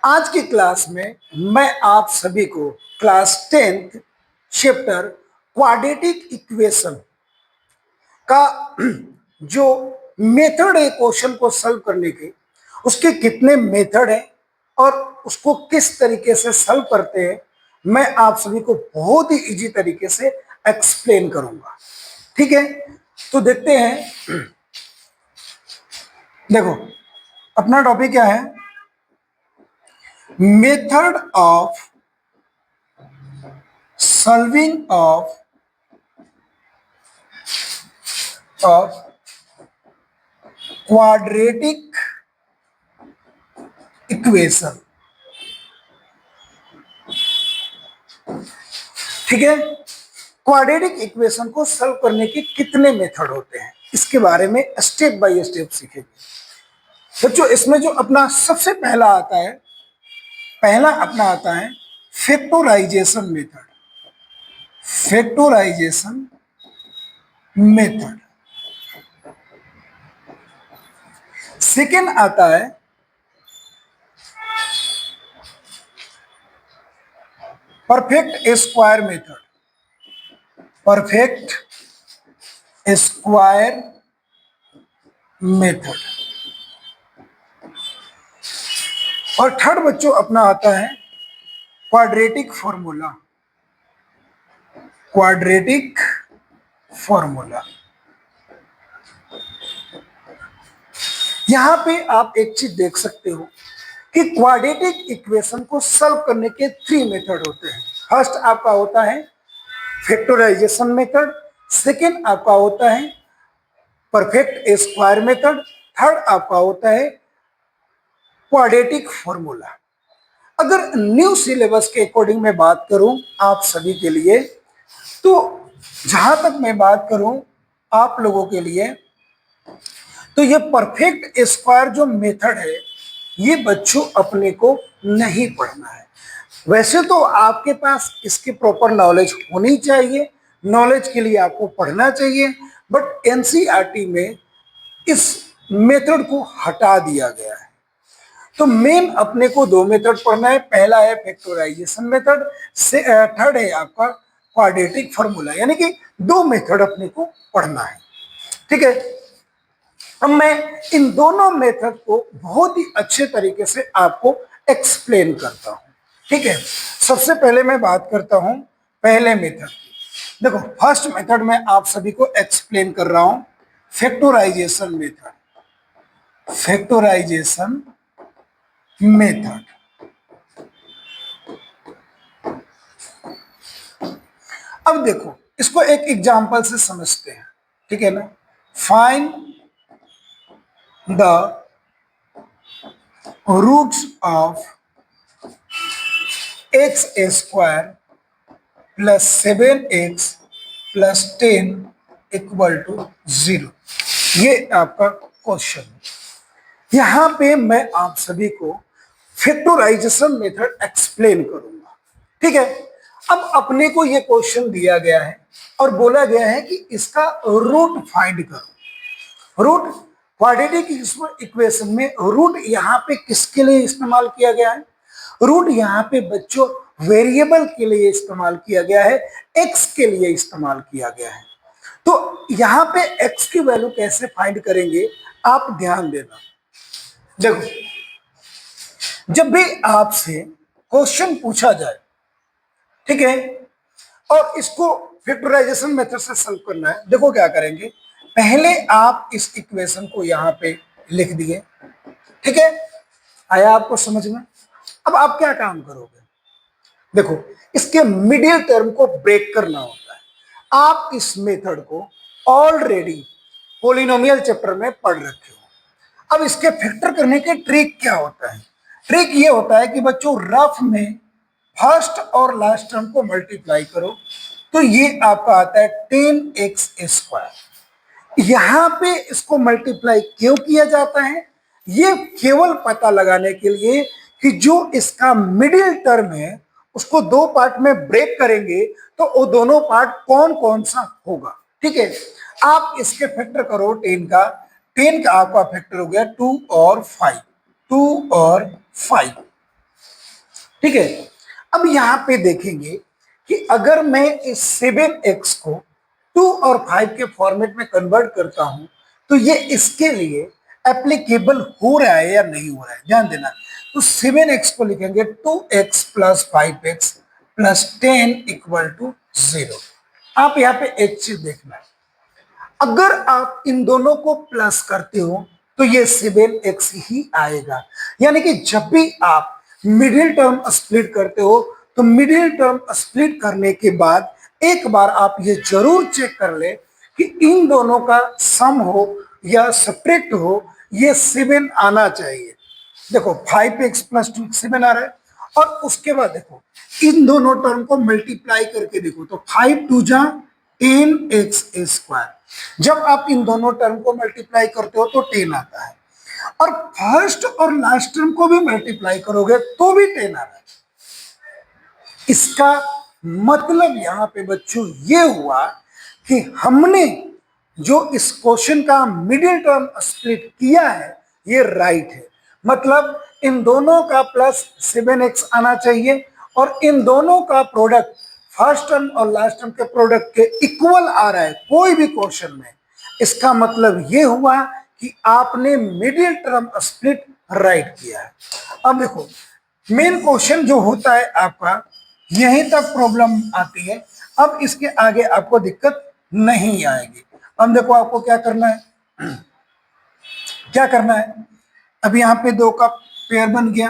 आज की क्लास में मैं आप सभी को class 10th chapter quadratic equation का जो मेथड है क्वेश्चन को सॉल्व करने के, उसके कितने मेथड हैं और उसको किस तरीके से सॉल्व करते हैं, मैं आप सभी को बहुत ही इजी तरीके से एक्सप्लेन करूंगा। ठीक है, तो देखते हैं। देखो, अपना टॉपिक क्या है? Method of solving of quadratic equation। ठीक है, क्वाड्रेटिक इक्वेशन को सॉल्व करने के कितने मेथड होते हैं, इसके बारे में स्टेप बाय स्टेप सीखेंगे। बच्चों, इसमें जो अपना सबसे पहला आता है factorization method. Factorization method. Second आता है perfect square method. Perfect square method. और थर्ड बच्चों अपना आता है क्वाड्रेटिक फॉर्मूला। Quadratic formula. यहां पे आप एक चीज देख सकते हो कि क्वाड्रेटिक इक्वेशन को सॉल्व करने के 3 मेथड होते हैं। फर्स्ट आपका होता है फैक्टराइजेशन मेथड, सेकेंड आपका होता है परफेक्ट स्क्वायर मेथड, थर्ड आपका होता है क्वाड्रेटिक फॉर्मूला। अगर न्यू सिलेबस के अकॉर्डिंग मैं बात करूं आप सभी के लिए, तो जहां तक मैं बात करूं आप लोगों के लिए, तो ये परफेक्ट स्क्वायर जो मेथड है ये बच्चों अपने को नहीं पढ़ना है। वैसे तो आपके पास इसकी प्रॉपर नॉलेज होनी चाहिए, नॉलेज के लिए आपको पढ़ना चाहिए, बट एनसीईआरटी में इस मेथड को हटा दिया गया है। तो मेन अपने को 2 मेथड पढ़ना है। पहला है फैक्टराइजेशन मेथड, से थर्ड है आपका क्वाड्रेटिक फॉर्मूला, यानी कि 2 मेथड अपने को पढ़ना है। ठीक है, अब मैं इन दोनों मेथड को बहुत ही अच्छे तरीके से आपको एक्सप्लेन करता हूं। ठीक है, सबसे पहले मैं बात करता हूं पहले मेथड की। देखो, फर्स्ट मेथड में आप सभी को एक्सप्लेन कर रहा हूं फैक्टराइजेशन मेथड। Factorization method. अब देखो, इसको एक एग्जांपल से समझते हैं। ठीक है ना? Find the roots of x square plus 7x plus 10 equal to 0। ये आपका क्वेश्चन है। यहां पे मैं आप सभी को फैक्टराइजेशन मेथड एक्सप्लेन करूंगा। ठीक है, अब अपने को ये क्वेश्चन दिया गया है और बोला गया है कि इसका रूट फाइंड करो। रूट क्वाड्रेटिक इक्वेशन में रूट यहाँ पे किसके लिए इस्तेमाल किया गया है? रूट यहाँ पे बच्चों वेरिएबल के लिए इस्तेमाल किया गया है, एक्स के लिए इस्तेमाल किया गया है। तो यहाँ पे एक्स की वैल्यू कैसे फाइंड करेंगे आप ध्यान देना। देखो, जब भी आपसे क्वेश्चन पूछा जाए, ठीक है, और इसको फैक्टराइजेशन मेथड से सॉल्व करना है, देखो क्या करेंगे। पहले आप इस इक्वेशन को यहाँ पे लिख दिए। ठीक है, आया आपको समझ में? अब आप क्या काम करोगे? देखो, इसके मिडिल टर्म को ब्रेक करना होता है। आप इस मेथड को ऑलरेडी पॉलिनोमियल चैप्टर में पढ़ रखे हो। अब इसके फैक्टर करने के ट्रिक क्या होता है? ट्रिक ये होता है कि बच्चों रफ में फर्स्ट और लास्ट टर्म को मल्टीप्लाई करो, तो ये आपका आता है 10x स्क्वायर। यहां पे इसको मल्टीप्लाई क्यों किया जाता है? ये केवल पता लगाने के लिए कि जो इसका मिडिल टर्म है उसको 2 पार्ट में ब्रेक करेंगे तो वो दोनों पार्ट कौन कौन सा होगा। ठीक है, आप इसके फैक्टर करो 10 का, 10 का आपका फैक्टर हो गया 2 और 5, 2 और 5। ठीक है, अब यहां पे देखेंगे कि अगर मैं इस 7x को 2 और 5 के फॉर्मेट में कन्वर्ट करता हूं तो ये इसके लिए एप्लीकेबल हो रहा है या नहीं हो रहा है, ध्यान देना। तो 7x को लिखेंगे 2x plus 5x plus 10 equal to 0। आप यहाँ पे एक चीज देखना, अगर आप इन दोनों को प्लस करते हो तो ये 7x ही आएगा। यानी कि जब भी आप मिडिल टर्म स्प्लिट करते हो तो मिडिल टर्म स्प्लिट करने के बाद एक बार आप ये जरूर चेक कर ले कि इन दोनों का सम हो या सब्ट्रैक्ट हो, ये 7 आना चाहिए। देखो 5x प्लस 2 7 आ रहा है, और उसके बाद देखो इन दोनों टर्म को मल्टीप्लाई करके देखो तो 5 2 जा 10x स्क्वायर। जब आप इन दोनों टर्म को मल्टीप्लाई करते हो तो 10 आता है, और फर्स्ट और लास्ट टर्म को भी मल्टीप्लाई करोगे तो भी 10 आ रहा है। इसका मतलब यहां पे बच्चों ये हुआ कि हमने जो इस क्वेश्चन का मिडिल टर्म स्प्लिट किया है ये राइट है। मतलब इन दोनों का प्लस 7x आना चाहिए और इन दोनों का प्रोडक्ट फर्स्ट टर्म और लास्ट टर्म के प्रोडक्ट के इक्वल आ रहा है कोई भी क्वेश्चन में। इसका मतलब ये हुआ कि आपने मिडिल टर्म स्प्लिट राइट किया है। अब देखो मेन क्वेश्चन जो होता है आपका यहीं तक प्रॉब्लम आती है, अब इसके आगे आपको दिक्कत नहीं आएगी। अब देखो आपको क्या करना है, क्या करना है, अब यहाँ पे 2 का पेयर बन गया,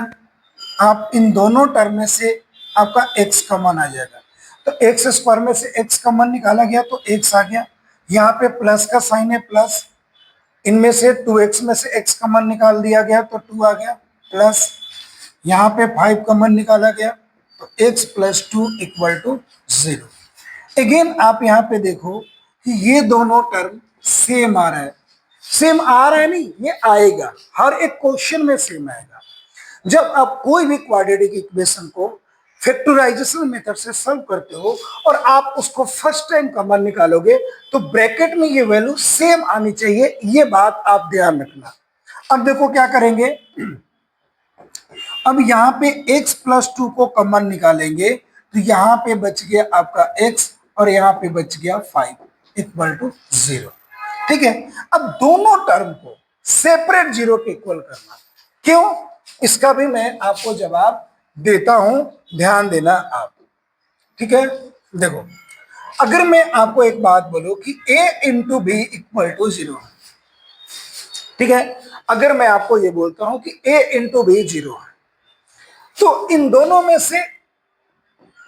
आप इन दोनों टर्म में से आपका x कॉमन आ जाएगा, तो एक्स स्क्वायर में से x कॉमन निकाला गया तो x आ गया। यहाँ पे प्लस का साइन है प्लस, इनमें से 2x में से x कॉमन निकाल दिया गया तो 2 आ गया, प्लस यहाँ पे 5 कॉमन निकाला गया तो x plus 2 equal to 0। Again आप यहाँ पे देखो कि ये दोनों टर्म सेम आ रहा है, सेम आ रहा है नहीं, ये आएगा, हर एक क्वेश्चन में सेम आएगा। जब आप कोई भी क्वाड्रेटिक इक्वेशन को फैक्टराइजेशन मेथड से सॉल्व करते हो और आप उसको फर्स्ट टाइम कॉमन निकालोगे तो ब्रैकेट में ये वैल्यू सेम आनी चाहिए, ये बात आप ध्यान रखना। अब देखो क्या करेंगे, अब यहाँ पे x प्लस 2 को कॉमन निकालेंगे तो यहाँ पे बच गया आपका x और यहाँ पे बच गया 5 इक्वल टू 0। ठीक है, अब दोनों टर्म को सेपरेट जीरो के इक्वल करना, क्यों, इसका भी मैं आपको जवाब देता हूं, ध्यान देना आप। ठीक है, देखो अगर मैं आपको एक बात बोलूं कि a into b equal to 0, ठीक है, अगर मैं आपको ये बोलता हूं कि a इंटू बी 0 है तो इन दोनों में से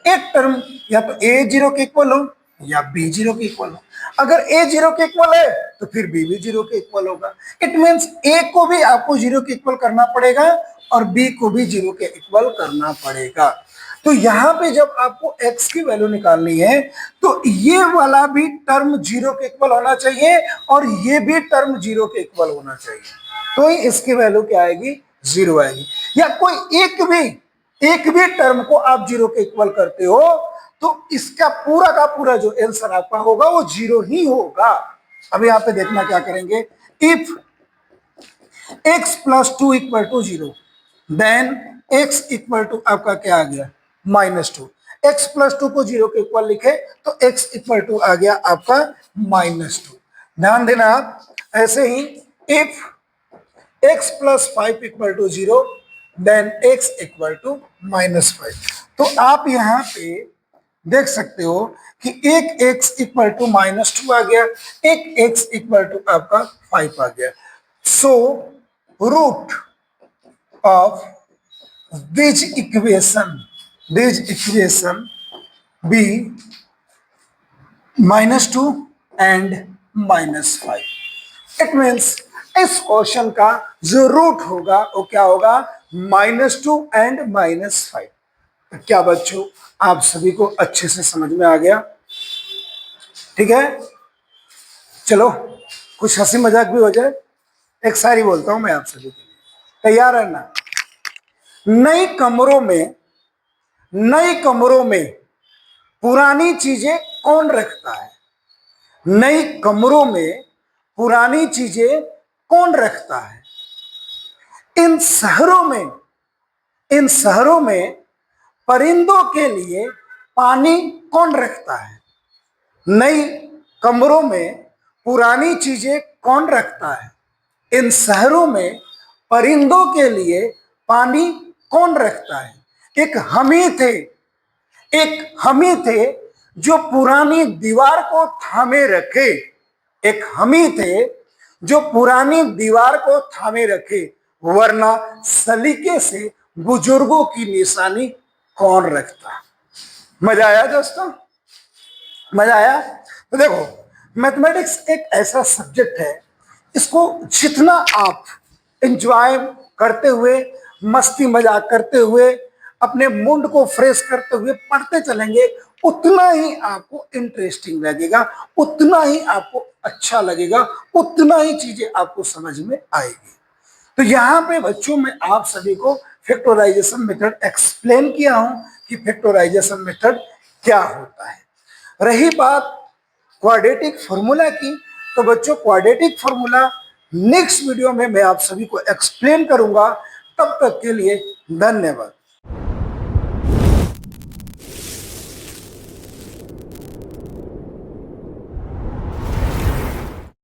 एक टर्म या तो a 0 के इक्वल हो या b 0 के इक्वल हो। अगर a 0 के इक्वल है तो फिर b भी 0 के इक्वल होगा। इट मींस a को भी आपको 0 के इक्वल करना पड़ेगा और b को भी 0 के इक्वल करना पड़ेगा। तो यहां पे जब आपको x की वैल्यू निकालनी है तो ये वाला भी टर्म 0 के इक्वल होना चाहिए और ये भी टर्म 0 के इक्वल होना चाहिए, तो ही इसकी वैल्यू क्या आएगी, 0 आएगी। या कोई एक भी टर्म को आप 0 के इक्वल करते हो तो इसका पूरा का पूरा जो आंसर आपका होगा वो 0 ही होगा। अब यहाँ पे देखना क्या करेंगे, if x plus 2 equal to 0 then x equal to आपका क्या आ गया, -2। x प्लस 2 को 0 के इक्वल लिखे तो x इक्वल टू आ गया आपका -2। ध्यान देना आप, ऐसे ही if x plus 5 equal to 0 then x equal to -5। तो आप यहाँ पे देख सकते हो कि एक x इक्वल टू -2 आ गया, एक x इक्वल टू आपका 5 आ गया। So root of this equation be -2 and -5। It means इस क्वेश्चन का जो रूट होगा वो क्या होगा, -2 एंड -5। क्या बच्चों आप सभी को अच्छे से समझ में आ गया? ठीक है, चलो कुछ हंसी मजाक भी हो जाए। एक शायरी बोलता हूं मैं आप सभी के लिए, तैयार है ना। नई कमरों में पुरानी चीजें कौन रखता है, नई कमरों में पुरानी चीजें कौन रखता है? इन शहरों में परिंदों के लिए पानी कौन रखता है? नई कमरों में पुरानी चीजें कौन रखता है? इन शहरों में परिंदों के लिए पानी कौन रखता है? एक हम ही थे जो पुरानी दीवार को थामे रखे। एक हम ही थे जो पुरानी दीवार को थामे रखे, वरना सलीके से बुजुर्गों की निशानी कौन रखता? मजा आया दोस्तों? मजा आया? तो देखो, मैथमेटिक्स एक ऐसा सब्जेक्ट है, इसको जितना आप एंजॉय करते हुए, मस्ती मजाक करते हुए, अपने मूड को फ्रेश करते हुए पढ़ते चलेंगे, उतना ही आपको इंटरेस्टिंग लगेगा, उतना ही आपको अच्छा लगेगा, उतना ही चीजें आपको समझ में आएगी। तो यहाँ पे बच्चों में आप सभी को फैक्टराइजेशन मेथड एक्सप्लेन किया हूं कि फैक्टराइजेशन मेथड क्या होता है। रही बात क्वाड्रेटिक फॉर्मूला की, तो बच्चों क्वाड्रेटिक फॉर्मूला नेक्स्ट वीडियो में मैं आप सभी को एक्सप्लेन करूंगा। तब तक के लिए धन्यवाद।